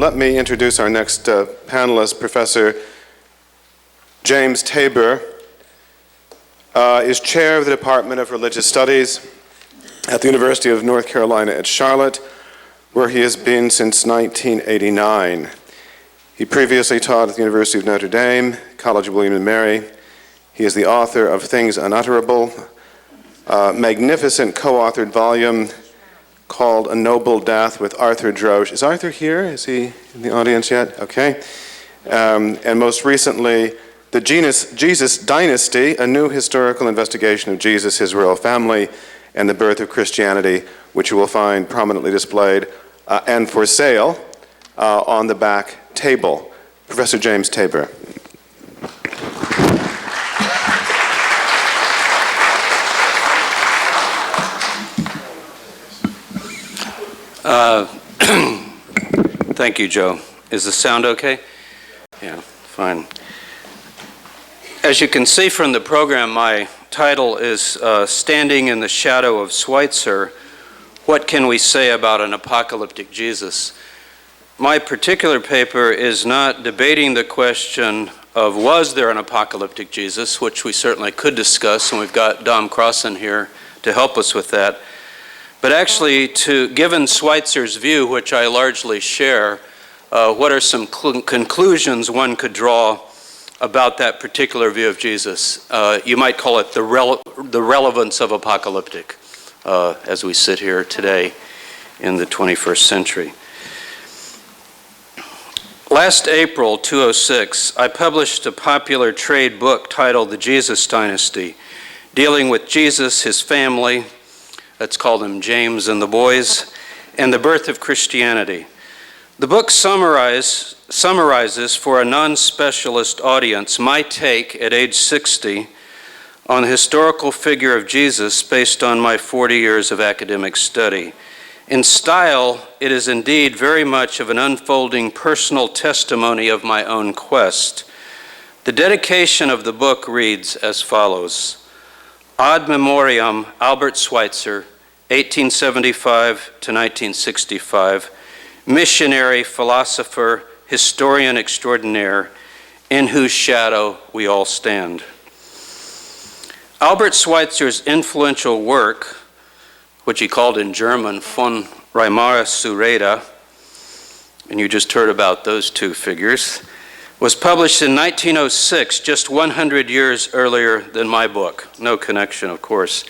let me introduce our next panelist, Professor James Tabor. Is chair of the Department of Religious Studies at the University of North Carolina at Charlotte, where he has been since 1989. He previously taught at the University of Notre Dame, College of William and Mary. He is the author of Things Unutterable, a magnificent co-authored volume called A Noble Death with Arthur Droge. Is Arthur here? Is he in the audience yet? Okay. And most recently, The Jesus Dynasty, a new historical investigation of Jesus, his royal family, and the birth of Christianity, which you will find prominently displayed and for sale on the back table. Professor James Tabor. Thank you, Joe. Is the sound okay? Yeah, fine. As you can see from the program, my title is Standing in the Shadow of Schweitzer, What Can We Say About an Apocalyptic Jesus? My particular paper is not debating the question of was there an apocalyptic Jesus, which we certainly could discuss, and we've got Dom Crossan here to help us with that. But actually, given Schweitzer's view, which I largely share, what are some conclusions one could draw about that particular view of Jesus? You might call it the relevance of apocalyptic as we sit here today in the 21st century. Last April 2006, I published a popular trade book titled The Jesus Dynasty, dealing with Jesus, his family, let's call them James and the boys, and the birth of Christianity. The book summarizes for a non-specialist audience my take at age 60 on the historical figure of Jesus based on my 40 years of academic study. In style, it is indeed very much of an unfolding personal testimony of my own quest. The dedication of the book reads as follows: Ad Memoriam Albert Schweitzer, 1875 to 1965, missionary, philosopher, historian extraordinaire, in whose shadow we all stand. Albert Schweitzer's influential work, which he called in German von Reimar zu Rede, and you just heard about those two figures, was published in 1906, just 100 years earlier than my book. No connection, of course.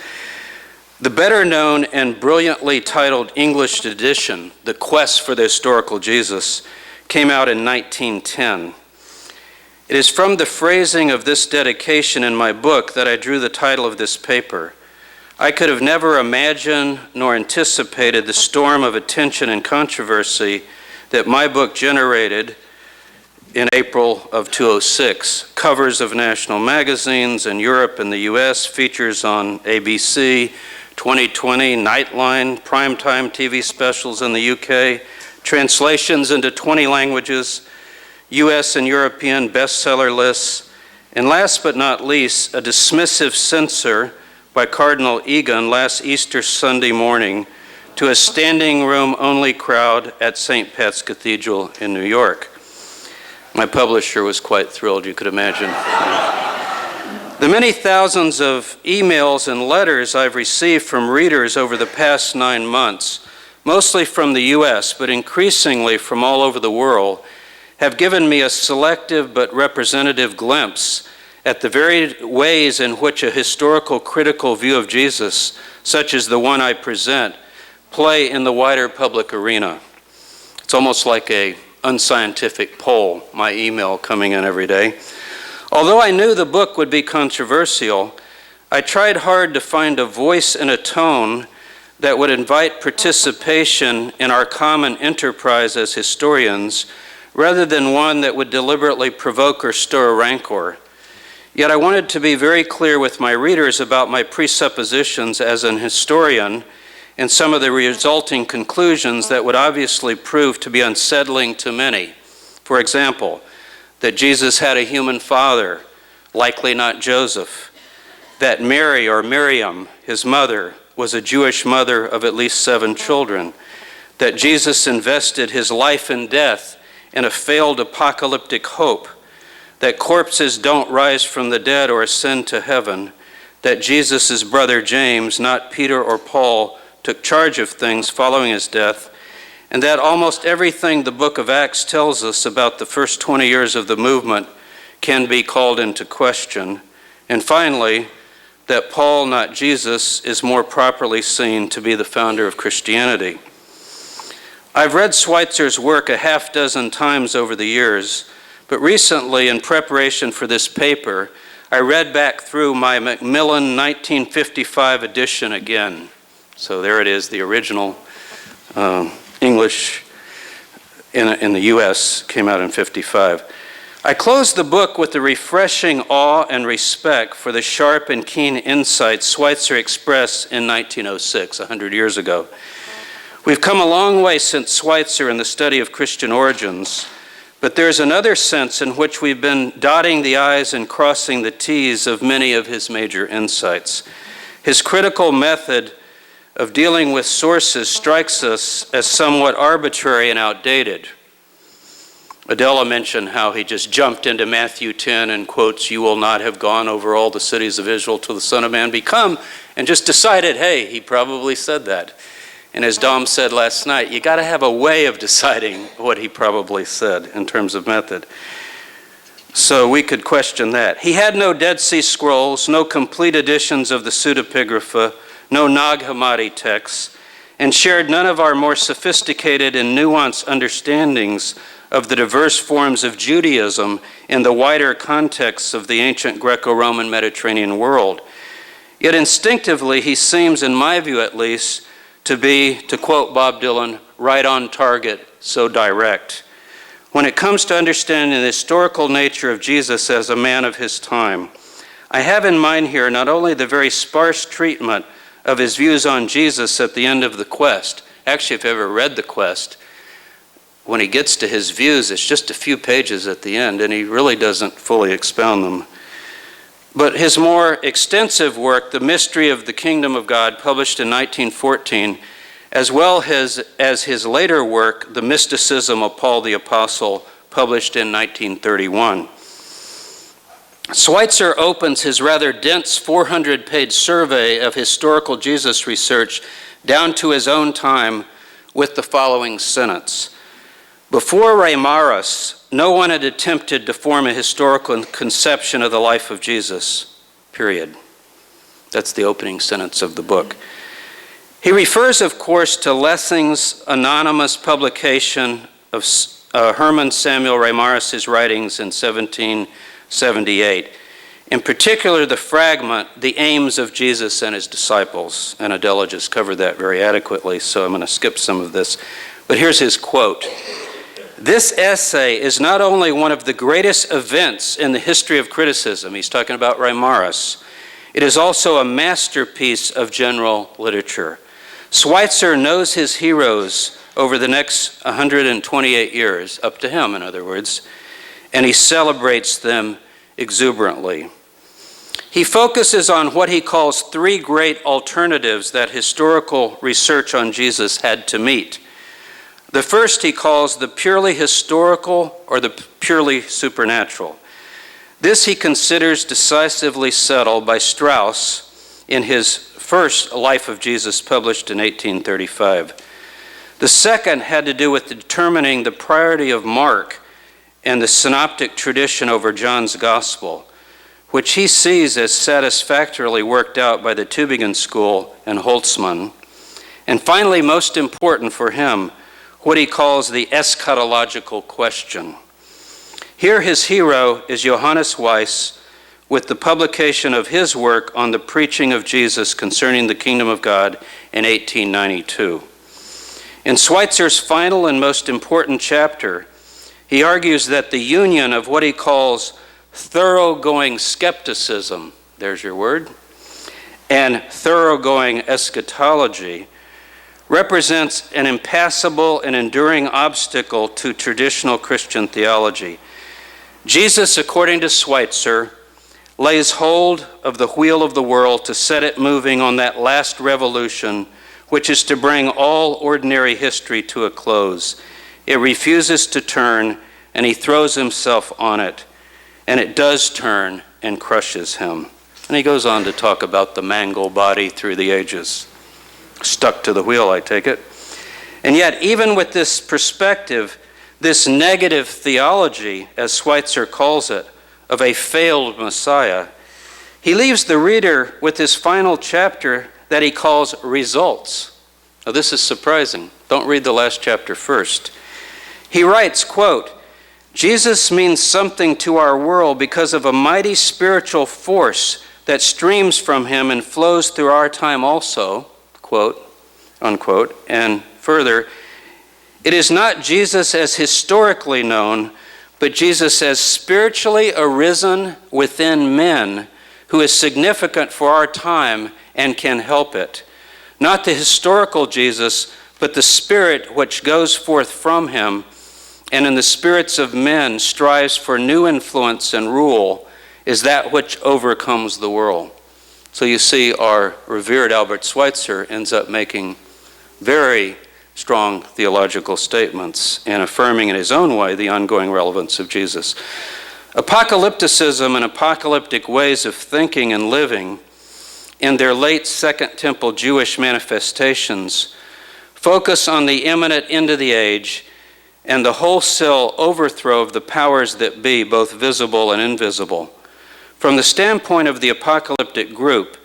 The better known and brilliantly titled English edition, The Quest for the Historical Jesus, came out in 1910. It is from the phrasing of this dedication in my book that I drew the title of this paper. I could have never imagined nor anticipated the storm of attention and controversy that my book generated in April of 2006. Covers of national magazines in Europe and the US, features on ABC, 2020, Nightline, primetime TV specials in the UK, translations into 20 languages, US and European bestseller lists, and last but not least, a dismissive censor by Cardinal Egan last Easter Sunday morning to a standing room only crowd at St. Pat's Cathedral in New York. My publisher was quite thrilled, you could imagine. The many thousands of emails and letters I've received from readers over the past 9 months, mostly from the US, but increasingly from all over the world, have given me a selective but representative glimpse at the varied ways in which a historical critical view of Jesus, such as the one I present, play in the wider public arena. It's almost like an unscientific poll, my email coming in every day. Although I knew the book would be controversial, I tried hard to find a voice and a tone that would invite participation in our common enterprise as historians, rather than one that would deliberately provoke or stir rancor. Yet I wanted to be very clear with my readers about my presuppositions as an historian and some of the resulting conclusions that would obviously prove to be unsettling to many. For example, that Jesus had a human father, likely not Joseph, that Mary or Miriam, his mother, was a Jewish mother of at least 7 children, that Jesus invested his life and death in a failed apocalyptic hope, that corpses don't rise from the dead or ascend to heaven, that Jesus' brother James, not Peter or Paul, took charge of things following his death, and that almost everything the book of Acts tells us about the first 20 years of the movement can be called into question. And finally, that Paul, not Jesus, is more properly seen to be the founder of Christianity. I've read Schweitzer's work a half dozen times over the years, but recently, in preparation for this paper, I read back through my Macmillan 1955 edition again. So there it is, the original English in the US came out in 55. I closed the book with the refreshing awe and respect for the sharp and keen insights Schweitzer expressed in 1906, 100 years ago. We've come a long way since Schweitzer in the study of Christian origins, but there's another sense in which we've been dotting the I's and crossing the T's of many of his major insights. His critical method of dealing with sources strikes us as somewhat arbitrary and outdated. Adela mentioned how he just jumped into Matthew 10 and quotes, "You will not have gone over all the cities of Israel till the Son of Man be come," and just decided, hey, he probably said that. And as Dom said last night, you got to have a way of deciding what he probably said in terms of method. So we could question that. He had no Dead Sea Scrolls, no complete editions of the Pseudepigrapha, no Nag Hammadi texts, and shared none of our more sophisticated and nuanced understandings of the diverse forms of Judaism in the wider context of the ancient Greco-Roman Mediterranean world. Yet instinctively, he seems, in my view at least, to be, to quote Bob Dylan, right on target, so direct. When it comes to understanding the historical nature of Jesus as a man of his time, I have in mind here not only the very sparse treatment of his views on Jesus at the end of the quest. Actually, if you ever read the quest, when he gets to his views, it's just a few pages at the end, and he really doesn't fully expound them. But his more extensive work, The Mystery of the Kingdom of God, published in 1914, as well as his later work, The Mysticism of Paul the Apostle, published in 1931. Schweitzer opens his rather dense 400-page survey of historical Jesus research down to his own time with the following sentence. Before Reimarus, no one had attempted to form a historical conception of the life of Jesus, period. That's the opening sentence of the book. He refers, of course, to Lessing's anonymous publication of Hermann Samuel Reimarus' writings in 1778. In particular, the fragment, The Aims of Jesus and His Disciples. And Adela just covered that very adequately, so I'm going to skip some of this. But here's his quote. This essay is not only one of the greatest events in the history of criticism, he's talking about Reimarus, it is also a masterpiece of general literature. Schweitzer knows his heroes over the next 128 years, up to him in other words, and he celebrates them exuberantly. He focuses on what he calls three great alternatives that historical research on Jesus had to meet. The first he calls the purely historical or the purely supernatural. This he considers decisively settled by Strauss in his first Life of Jesus published in 1835. The second had to do with determining the priority of Mark and the synoptic tradition over John's Gospel, which he sees as satisfactorily worked out by the Tübingen School and Holtzmann. And finally, most important for him, what he calls the eschatological question. Here his hero is Johannes Weiss with the publication of his work on the preaching of Jesus concerning the kingdom of God in 1892. In Schweitzer's final and most important chapter, he argues that the union of what he calls thoroughgoing skepticism, there's your word, and thoroughgoing eschatology represents an impassable and enduring obstacle to traditional Christian theology. Jesus, according to Schweitzer, lays hold of the wheel of the world to set it moving on that last revolution, which is to bring all ordinary history to a close. It refuses to turn, and he throws himself on it, and it does turn and crushes him. And he goes on to talk about the mangled body through the ages. Stuck to the wheel, I take it. And yet, even with this perspective, this negative theology, as Schweitzer calls it, of a failed Messiah, he leaves the reader with his final chapter that he calls results. Now, this is surprising. Don't read the last chapter first. He writes, quote, Jesus means something to our world because of a mighty spiritual force that streams from him and flows through our time also, quote, unquote. And further, it is not Jesus as historically known, but Jesus as spiritually arisen within men, who is significant for our time and can help it. Not the historical Jesus, but the Spirit which goes forth from him, and in the spirits of men strives for new influence and rule, is that which overcomes the world. So you see, our revered Albert Schweitzer ends up making very strong theological statements and affirming in his own way the ongoing relevance of Jesus. Apocalypticism and apocalyptic ways of thinking and living in their late Second Temple Jewish manifestations focus on the imminent end of the age and the wholesale overthrow of the powers that be, both visible and invisible. From the standpoint of the apocalyptic group,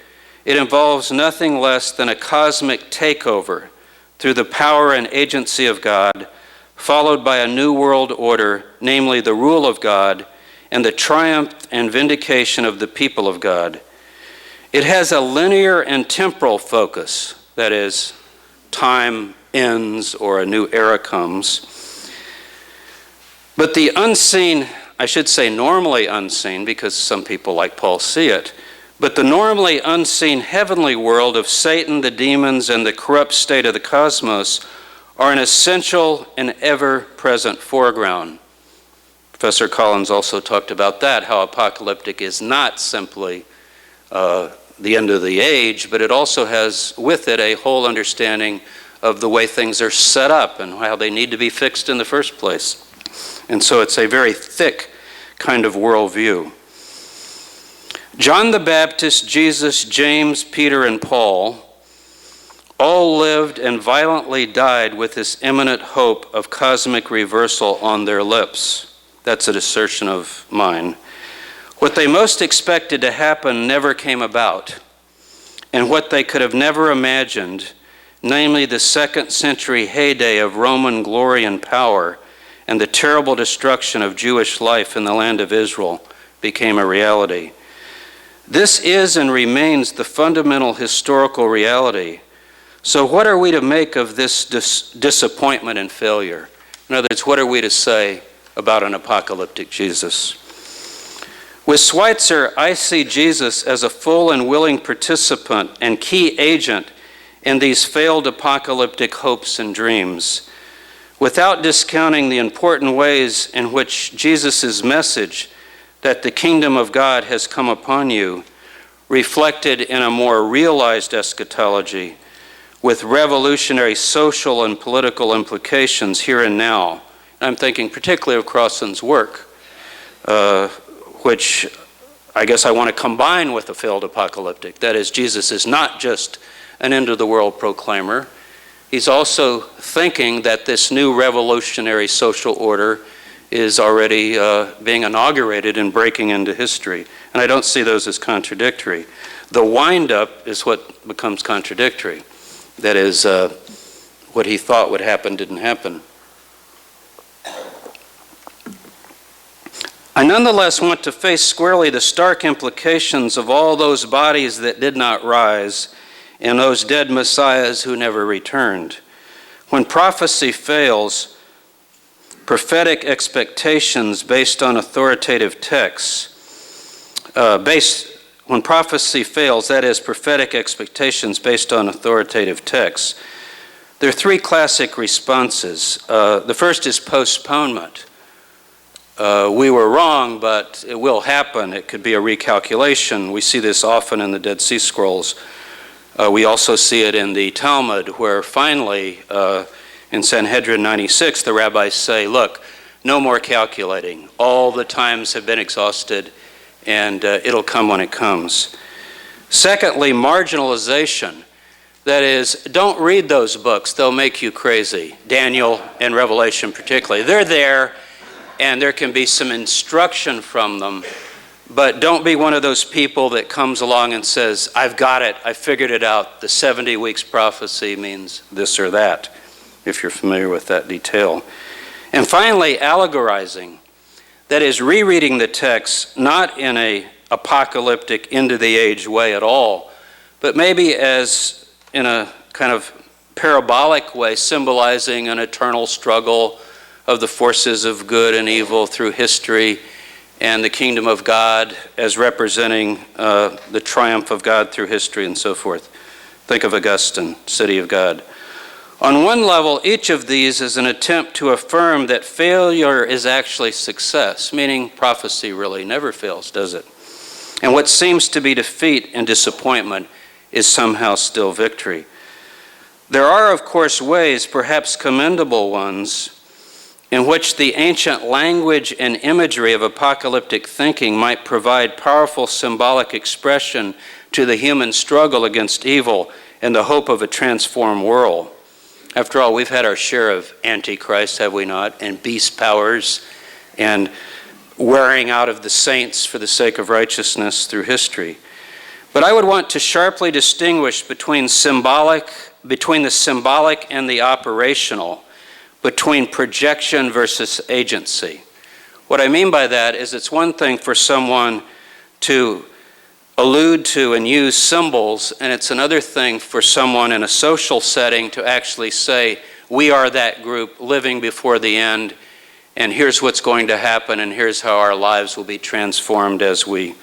it involves nothing less than a cosmic takeover through the power and agency of God, followed by a new world order, namely the rule of God and the triumph and vindication of the people of God. It has a linear and temporal focus, that is, time ends or a new era comes. But the unseen, I should say normally unseen, because some people like Paul see it, but the normally unseen heavenly world of Satan, the demons, and the corrupt state of the cosmos are an essential and ever-present foreground. Professor Collins also talked about that, how apocalyptic is not simply the end of the age, but it also has with it a whole understanding of the way things are set up and how they need to be fixed in the first place. And so it's a very thick kind of worldview. John the Baptist, Jesus, James, Peter, and Paul all lived and violently died with this imminent hope of cosmic reversal on their lips. That's an assertion of mine. What they most expected to happen never came about, and what they could have never imagined, namely the second century heyday of Roman glory and power and the terrible destruction of Jewish life in the land of Israel, became a reality. This is and remains the fundamental historical reality. So what are we to make of this disappointment and failure? In other words, what are we to say about an apocalyptic Jesus? With Schweitzer, I see Jesus as a full and willing participant and key agent in these failed apocalyptic hopes and dreams, without discounting the important ways in which Jesus' message that the kingdom of God has come upon you, reflected in a more realized eschatology with revolutionary social and political implications here and now. I'm thinking particularly of Crossan's work, which I guess I want to combine with the failed apocalyptic. That is, Jesus is not just an end-of-the-world proclaimer. He's also thinking that this new revolutionary social order is already being inaugurated and breaking into history. And I don't see those as contradictory. The wind-up is what becomes contradictory. That is, what he thought would happen didn't happen. I nonetheless want to face squarely the stark implications of all those bodies that did not rise and those dead messiahs who never returned. When prophecy fails, prophetic expectations based on authoritative texts, when prophecy fails, that is, prophetic expectations based on authoritative texts, there are three classic responses. The first is postponement. We were wrong, but it will happen. It could be a recalculation. We see this often in the Dead Sea Scrolls. We also see it in the Talmud, where finally, in Sanhedrin 96, the rabbis say, look, no more calculating. All the times have been exhausted, and it'll come when it comes. Secondly, marginalization. That is, don't read those books. They'll make you crazy. Daniel and Revelation particularly. They're there, and there can be some instruction from them, but don't be one of those people that comes along and says, I've got it, I figured it out. The 70 weeks prophecy means this or that, if you're familiar with that detail. And finally, allegorizing. That is, rereading the text not in a apocalyptic, end-of-the-age way at all, but maybe as in a kind of parabolic way, symbolizing an eternal struggle of the forces of good and evil through history, and the kingdom of God as representing the triumph of God through history and so forth. Think of Augustine, City of God. On one level, each of these is an attempt to affirm that failure is actually success, meaning prophecy really never fails, does it? And what seems to be defeat and disappointment is somehow still victory. There are, of course, ways, perhaps commendable ones, in which the ancient language and imagery of apocalyptic thinking might provide powerful symbolic expression to the human struggle against evil and the hope of a transformed world. After all, we've had our share of antichrist, have we not, and beast powers, and wearing out of the saints for the sake of righteousness through history. But I would want to sharply distinguish between the symbolic and the operational, between projection versus agency. What I mean by that is it's one thing for someone to allude to and use symbols, and it's another thing for someone in a social setting to actually say, we are that group living before the end, and here's what's going to happen, and here's how our lives will be transformed as we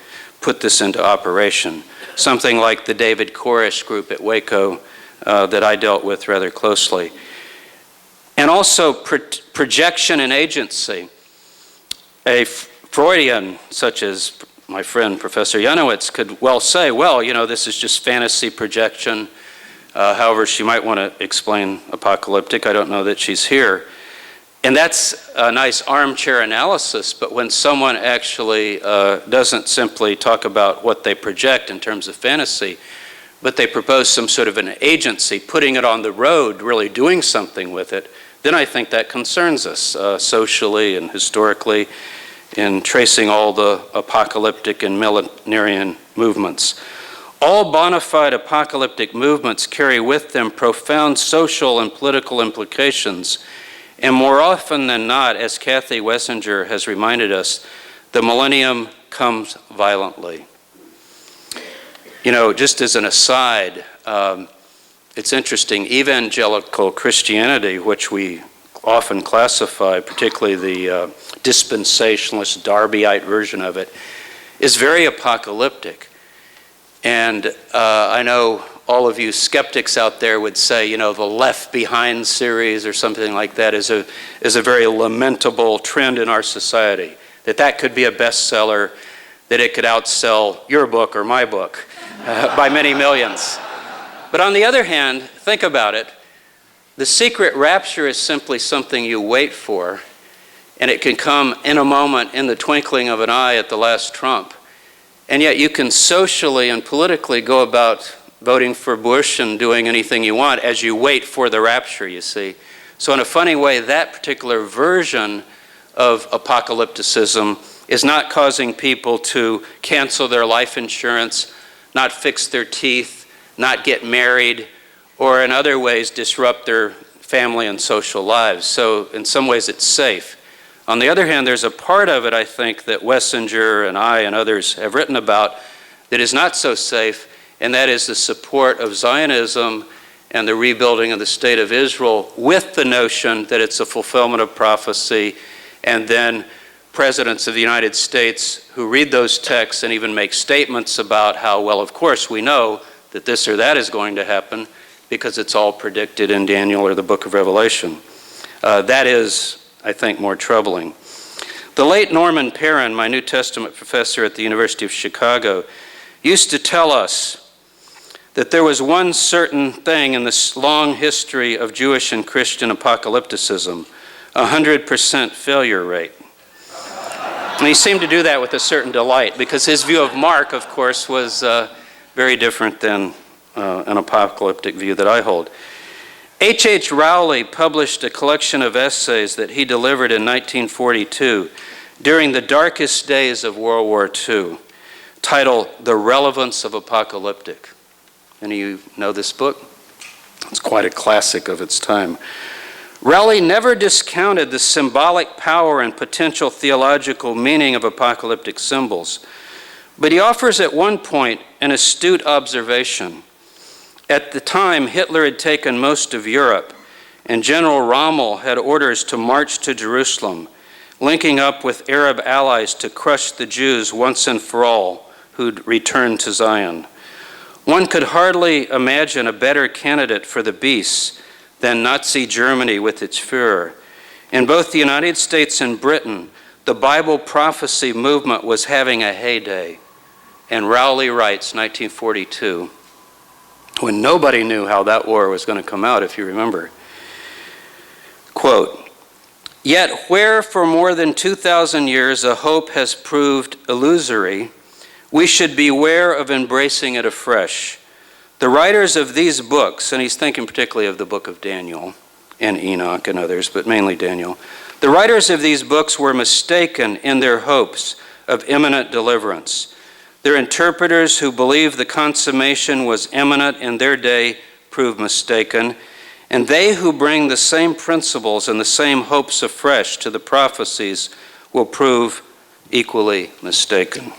put this into operation. Something like the David Koresh group at Waco that I dealt with rather closely. And also projection and agency. A Freudian, such as my friend Professor Janowitz, could well say, well, you know, this is just fantasy projection. However, she might want to explain apocalyptic. I don't know that she's here. And that's a nice armchair analysis, but when someone actually doesn't simply talk about what they project in terms of fantasy, but they propose some sort of an agency, putting it on the road, really doing something with it, then I think that concerns us socially and historically in tracing all the apocalyptic and millenarian movements. All bona fide apocalyptic movements carry with them profound social and political implications, and more often than not, as Kathy Wessinger has reminded us, the millennium comes violently. You know, just as an aside, it's interesting, evangelical Christianity, which we often classify, particularly the dispensationalist Darbyite version of it, is very apocalyptic. And I know all of you skeptics out there would say, you know, the Left Behind series or something like that is a very lamentable trend in our society, that could be a bestseller, that it could outsell your book or my book by many millions. But on the other hand, think about it. The secret rapture is simply something you wait for, and it can come in a moment, in the twinkling of an eye at the last trump. And yet you can socially and politically go about voting for Bush and doing anything you want as you wait for the rapture, you see. So in a funny way, that particular version of apocalypticism is not causing people to cancel their life insurance, not fix their teeth, not get married, or in other ways disrupt their family and social lives. So in some ways it's safe. On the other hand, there's a part of it, I think, that Wessinger and I and others have written about that is not so safe, and that is the support of Zionism and the rebuilding of the state of Israel with the notion that it's a fulfillment of prophecy, and then presidents of the United States who read those texts and even make statements about how, well, of course, we know that this or that is going to happen because it's all predicted in Daniel or the book of Revelation. That is, I think, more troubling. The late Norman Perrin, my New Testament professor at the University of Chicago, used to tell us that there was one certain thing in this long history of Jewish and Christian apocalypticism, 100% failure rate. And he seemed to do that with a certain delight, because his view of Mark, of course, was very different than an apocalyptic view that I hold. H.H. Rowley published a collection of essays that he delivered in 1942 during the darkest days of World War II, titled The Relevance of Apocalyptic. Any of you know this book? It's quite a classic of its time. Rowley never discounted the symbolic power and potential theological meaning of apocalyptic symbols, but he offers at one point an astute observation. At the time, Hitler had taken most of Europe, and General Rommel had orders to march to Jerusalem, linking up with Arab allies to crush the Jews once and for all who'd returned to Zion. One could hardly imagine a better candidate for the beasts than Nazi Germany with its Führer. In both the United States and Britain, the Bible prophecy movement was having a heyday. And Rowley writes, 1942, when nobody knew how that war was going to come out, if you remember. Quote, "Yet where for more than 2,000 years a hope has proved illusory, we should beware of embracing it afresh. The writers of these books," and he's thinking particularly of the book of Daniel and Enoch and others, but mainly Daniel, "the writers of these books were mistaken in their hopes of imminent deliverance. Their interpreters who believed the consummation was imminent in their day proved mistaken, and they who bring the same principles and the same hopes afresh to the prophecies will prove equally mistaken."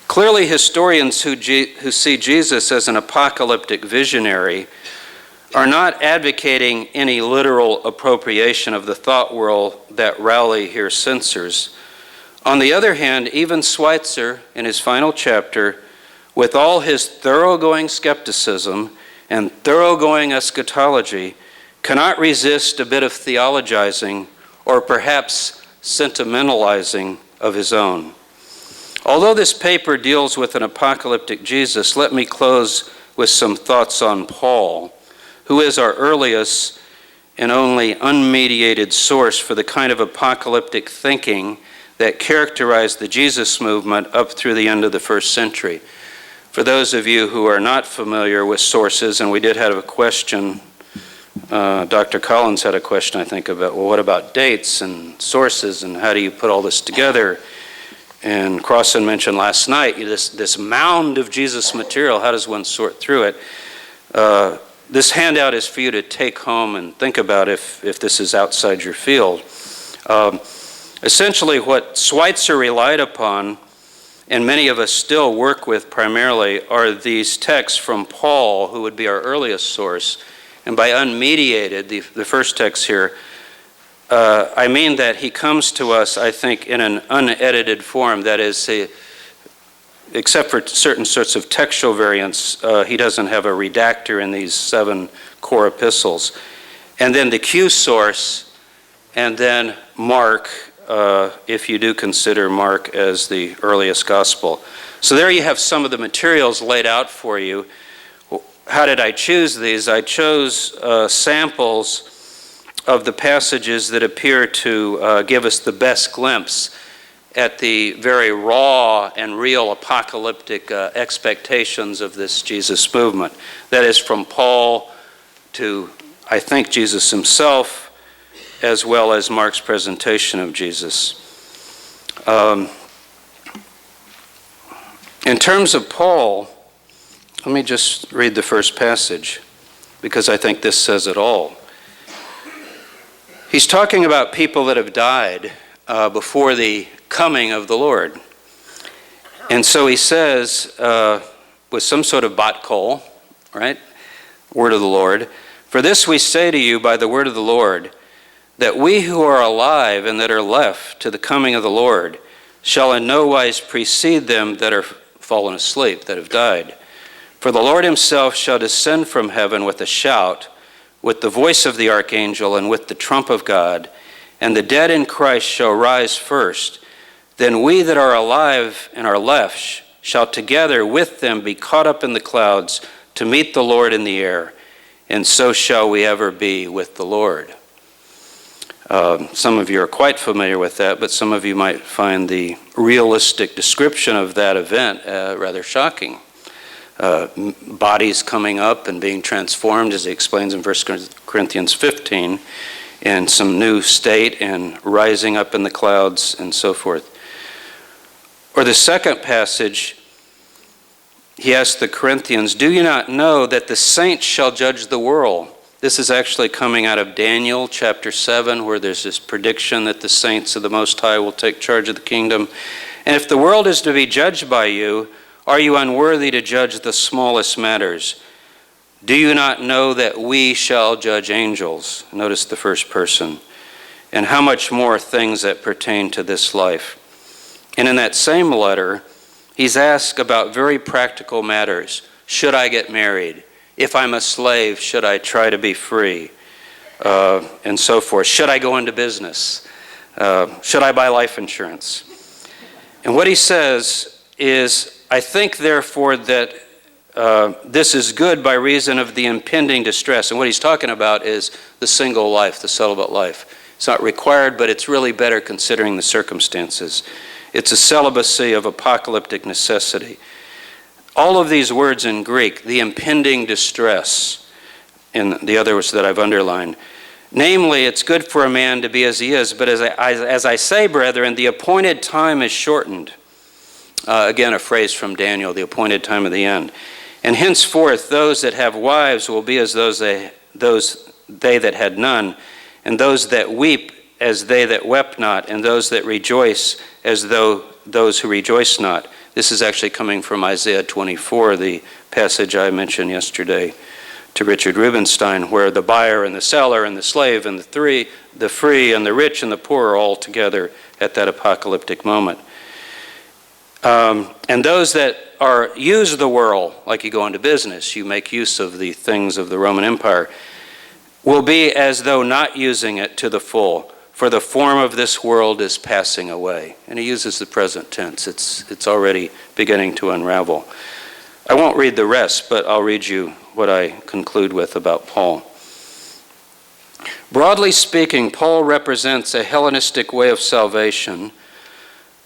Clearly, historians who see Jesus as an apocalyptic visionary are not advocating any literal appropriation of the thought world that Rowley here censors. On the other hand, even Schweitzer, in his final chapter, with all his thoroughgoing skepticism and thoroughgoing eschatology, cannot resist a bit of theologizing or perhaps sentimentalizing of his own. Although this paper deals with an apocalyptic Jesus, let me close with some thoughts on Paul, who is our earliest and only unmediated source for the kind of apocalyptic thinking that characterized the Jesus movement up through the end of the first century. For those of you who are not familiar with sources, and we did have a question, Dr. Collins had a question, I think, about, well, what about dates and sources, and how do you put all this together? And Crossan mentioned last night, this mound of Jesus material, how does one sort through it? This handout is for you to take home and think about if this is outside your field. Essentially, what Schweitzer relied upon, and many of us still work with primarily, are these texts from Paul, who would be our earliest source. And by unmediated, the first text here, I mean that he comes to us, I think, in an unedited form. That is, except for certain sorts of textual variants, he doesn't have a redactor in these 7 core epistles. And then the Q source, and then Mark, if you do consider Mark as the earliest gospel. So there you have some of the materials laid out for you. How did I choose these? I chose samples of the passages that appear to give us the best glimpse at the very raw and real apocalyptic expectations of this Jesus movement. That is from Paul to, I think, Jesus himself, as well as Mark's presentation of Jesus. In terms of Paul, let me just read the first passage, because I think this says it all. He's talking about people that have died before the coming of the Lord. And so he says, with some sort of bat kol, right? Word of the Lord. "For this we say to you by the word of the Lord, that we who are alive and that are left to the coming of the Lord shall in no wise precede them that are fallen asleep, that have died. For the Lord himself shall descend from heaven with a shout, with the voice of the archangel, and with the trump of God, and the dead in Christ shall rise first. Then we that are alive and are left shall together with them be caught up in the clouds to meet the Lord in the air, and so shall we ever be with the Lord." Some of you are quite familiar with that, but some of you might find the realistic description of that event rather shocking. Bodies coming up and being transformed, as he explains in 1 Corinthians 15, in some new state and rising up in the clouds and so forth. Or the second passage, he asks the Corinthians, "Do you not know that the saints shall judge the world?" This is actually coming out of Daniel chapter 7, where there's this prediction that the saints of the Most High will take charge of the kingdom. "And if the world is to be judged by you, are you unworthy to judge the smallest matters? Do you not know that we shall judge angels?" Notice the first person. "And how much more things that pertain to this life?" And in that same letter, he's asked about very practical matters. Should I get married? If I'm a slave, should I try to be free? And so forth. Should I go into business? Should I buy life insurance? And what he says is, "I think, therefore, that this is good by reason of the impending distress." And what he's talking about is the single life, the celibate life. It's not required, but it's really better considering the circumstances. It's a celibacy of apocalyptic necessity. All of these words in Greek, the impending distress, and the others that I've underlined. Namely, it's good for a man to be as he is, but as I say, brethren, the appointed time is shortened. Again, a phrase from Daniel, the appointed time of the end. "And henceforth, those that have wives will be as those they that had none, and those that weep as they that wept not, and those that rejoice as though those who rejoice not." This is actually coming from Isaiah 24, the passage I mentioned yesterday to Richard Rubenstein, where the buyer and the seller and the slave and the free and the rich and the poor are all together at that apocalyptic moment. And those that use the world, like you go into business, you make use of the things of the Roman Empire, will be as though not using it to the full. For the form of this world is passing away. And he uses the present tense. It's already beginning to unravel. I won't read the rest, but I'll read you what I conclude with about Paul. Broadly speaking, Paul represents a Hellenistic way of salvation,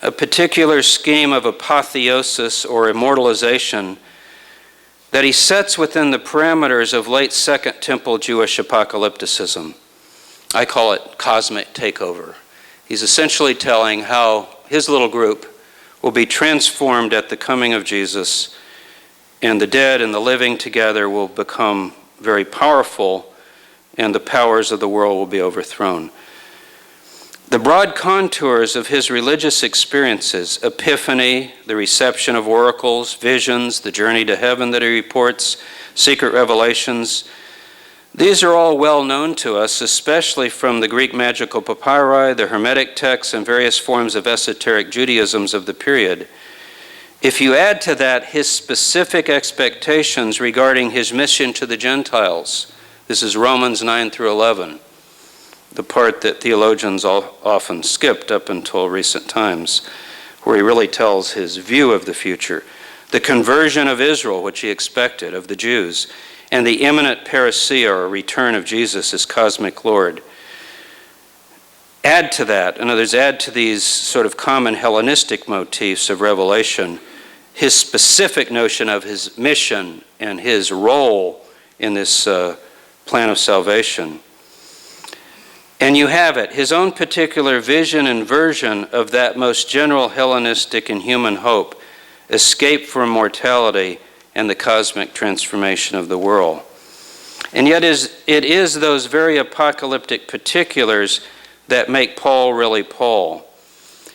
a particular scheme of apotheosis or immortalization that he sets within the parameters of late Second Temple Jewish apocalypticism. I call it cosmic takeover. He's essentially telling how his little group will be transformed at the coming of Jesus, and the dead and the living together will become very powerful, and the powers of the world will be overthrown. The broad contours of his religious experiences, epiphany, the reception of oracles, visions, the journey to heaven that he reports, secret revelations, these are all well known to us, especially from the Greek magical papyri, the Hermetic texts, and various forms of esoteric Judaisms of the period. If you add to that his specific expectations regarding his mission to the Gentiles, this is Romans 9 through 11, the part that theologians often skipped up until recent times, where he really tells his view of the future. The conversion of Israel, which he expected, of the Jews, and the imminent parousia, or return of Jesus as cosmic Lord. Add to that, in other words, add to these sort of common Hellenistic motifs of revelation, his specific notion of his mission and his role in this plan of salvation. And you have it, his own particular vision and version of that most general Hellenistic and human hope, escape from mortality and the cosmic transformation of the world. And yet it is those very apocalyptic particulars that make Paul really Paul.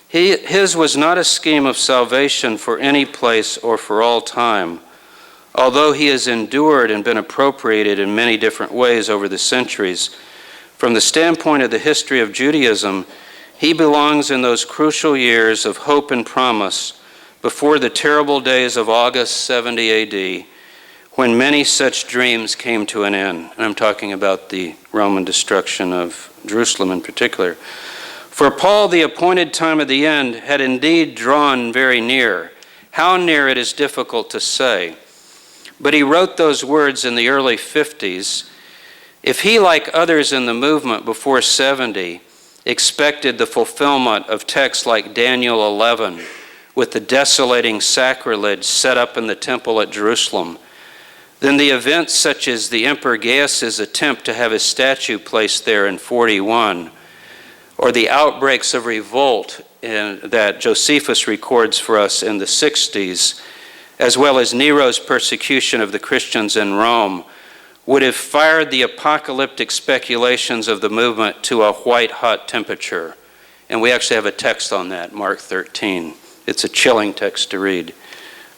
His was not a scheme of salvation for any place or for all time, although he has endured and been appropriated in many different ways over the centuries. From the standpoint of the history of Judaism, he belongs in those crucial years of hope and promise before the terrible days of August 70 AD, when many such dreams came to an end. And I'm talking about the Roman destruction of Jerusalem in particular. For Paul, the appointed time of the end had indeed drawn very near. How near it is difficult to say. But he wrote those words in the early 50s. If he, like others in the movement before 70, expected the fulfillment of texts like Daniel 11 with the desolating sacrilege set up in the temple at Jerusalem, then the events such as the Emperor Gaius' attempt to have his statue placed there in 41, or the outbreaks of revolt that Josephus records for us in the 60s, as well as Nero's persecution of the Christians in Rome, would have fired the apocalyptic speculations of the movement to a white-hot temperature. And we actually have a text on that, Mark 13. It's a chilling text to read.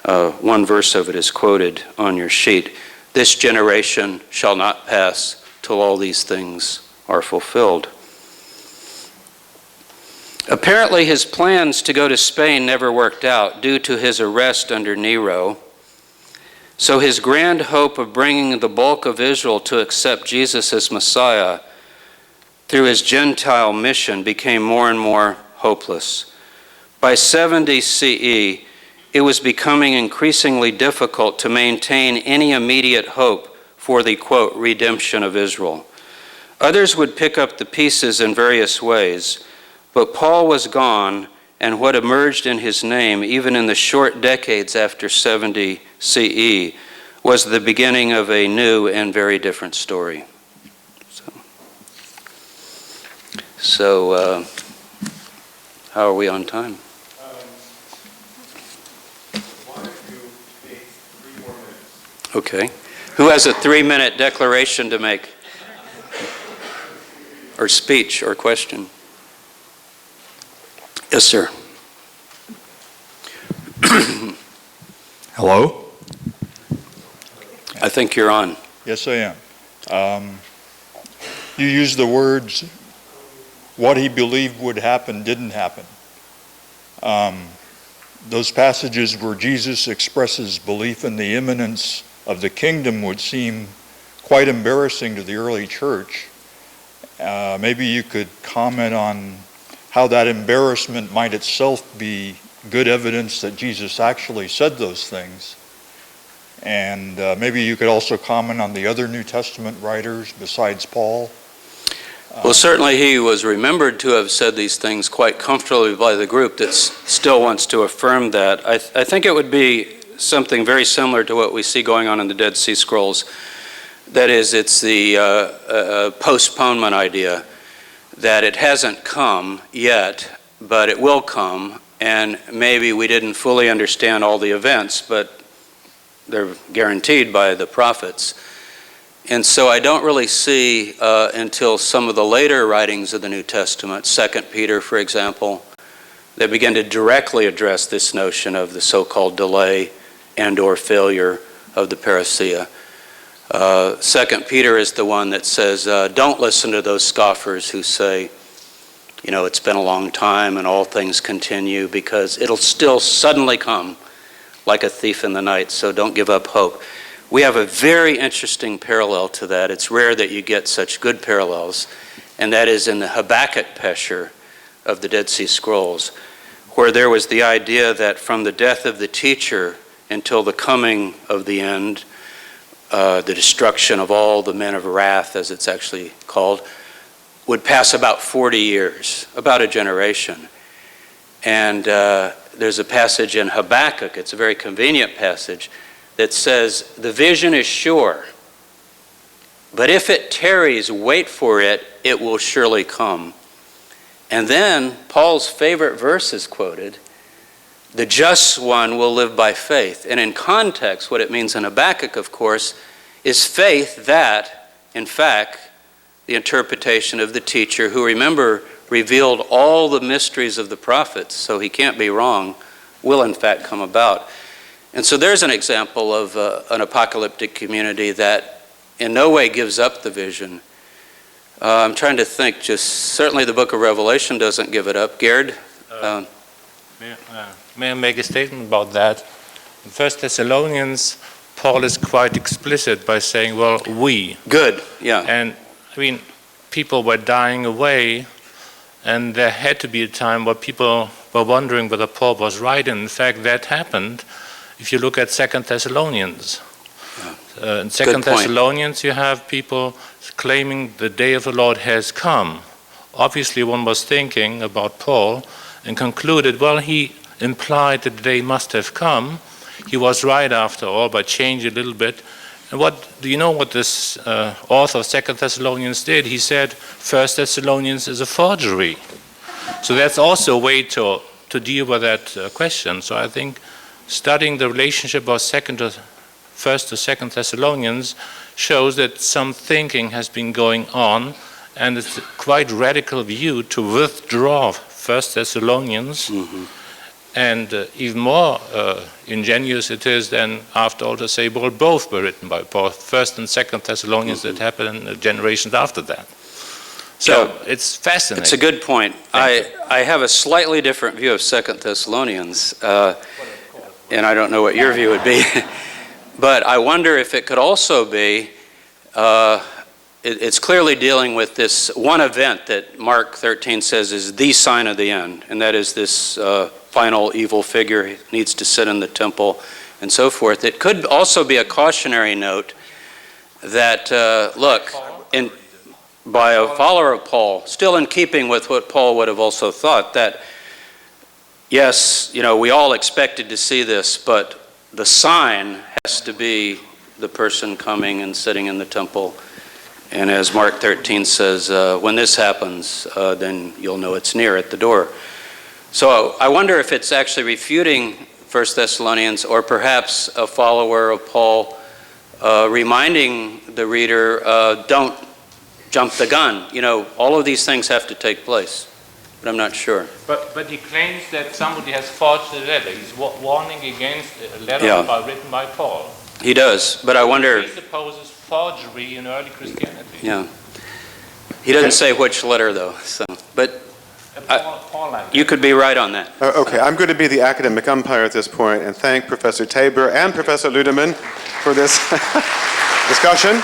One verse of it is quoted on your sheet. This generation shall not pass till all these things are fulfilled. Apparently his plans to go to Spain never worked out due to his arrest under Nero. So his grand hope of bringing the bulk of Israel to accept Jesus as Messiah through his Gentile mission became more and more hopeless. By 70 CE, it was becoming increasingly difficult to maintain any immediate hope for the, quote, redemption of Israel. Others would pick up the pieces in various ways, but Paul was gone, and what emerged in his name, even in the short decades after 70 CE, was the beginning of a new and very different story. So how are we on time? Why don't you take 3 more minutes? Okay. Who has a 3-minute declaration to make? Or speech or question? Yes, sir. Hello? I think you're on. Yes, I am. You used the words, what he believed would happen didn't happen. Those passages where Jesus expresses belief in the imminence of the kingdom would seem quite embarrassing to the early church. Maybe you could comment on how that embarrassment might itself be good evidence that Jesus actually said those things. And maybe you could also comment on the other New Testament writers besides Paul. Well, certainly he was remembered to have said these things quite comfortably by the group that still wants to affirm that. I think it would be something very similar to what we see going on in the Dead Sea Scrolls. That is, it's the postponement idea that it hasn't come yet, but it will come, and maybe we didn't fully understand all the events, but they're guaranteed by the prophets. And so I don't really see until some of the later writings of the New Testament, 2 Peter, for example, that begin to directly address this notion of the so-called delay and or failure of the parousia. 2 Peter is the one that says, don't listen to those scoffers who say, you know, it's been a long time and all things continue, because it'll still suddenly come like a thief in the night, so don't give up hope. We have a very interesting parallel to that. It's rare that you get such good parallels, and that is in the Habakkuk Pesher of the Dead Sea Scrolls, where there was the idea that from the death of the teacher until the coming of the end, the destruction of all the men of wrath, as it's actually called, would pass about 40 years, about a generation. And there's a passage in Habakkuk, it's a very convenient passage, that says, the vision is sure, but if it tarries, wait for it, it will surely come. And then Paul's favorite verse is quoted, the just one will live by faith. And in context, what it means in Habakkuk, of course, is faith that, in fact, the interpretation of the teacher, who, remember, revealed all the mysteries of the prophets, so he can't be wrong, will in fact come about. And so there's an example of an apocalyptic community that in no way gives up the vision. I'm trying to think, just certainly the book of Revelation doesn't give it up. Gerd? May I make a statement about that? In 1 Thessalonians, Paul is quite explicit by saying, well, we. Good, yeah. And, I mean, people were dying away, and there had to be a time where people were wondering whether Paul was right, and in fact, that happened. If you look at 2 Thessalonians, in 2 Thessalonians, you have people claiming the day of the Lord has come, obviously one was thinking about Paul and concluded, well, he implied that they must have come. He was right after all, but changed a little bit. And do you know what this author of 2 Thessalonians did? He said 1 Thessalonians is a forgery. So that's also a way to deal with that question. So I think studying the relationship of 1st to 2 Thessalonians shows that some thinking has been going on, and it's a quite radical view to withdraw 1 Thessalonians. And even more ingenious it is then, after all, to say, well, both were written by Paul, 1st and 2nd Thessalonians that happened in the generations after that. So it's fascinating. It's a good point. I have a slightly different view of 2nd Thessalonians, and I don't know what your view would be. But I wonder if it could also be, it's clearly dealing with this one event that Mark 13 says is the sign of the end, and that is this final evil figure needs to sit in the temple and so forth. It could also be a cautionary note that, look, by a follower of Paul, still in keeping with what Paul would have also thought, that yes, we all expected to see this, but the sign has to be the person coming and sitting in the temple. And as Mark 13 says, when this happens, then you'll know it's near at the door. So I wonder if it's actually refuting 1 Thessalonians, or perhaps a follower of Paul reminding the reader, don't jump the gun. All of these things have to take place, but I'm not sure. But he claims that somebody has forged a letter. He's warning against a letter written by Paul. He does, but I wonder... He supposes forgery in early Christianity. Yeah. He doesn't say which letter, though. But you could be right on that. Okay, I'm going to be the academic umpire at this point and thank Professor Tabor and Professor Ludeman for this discussion.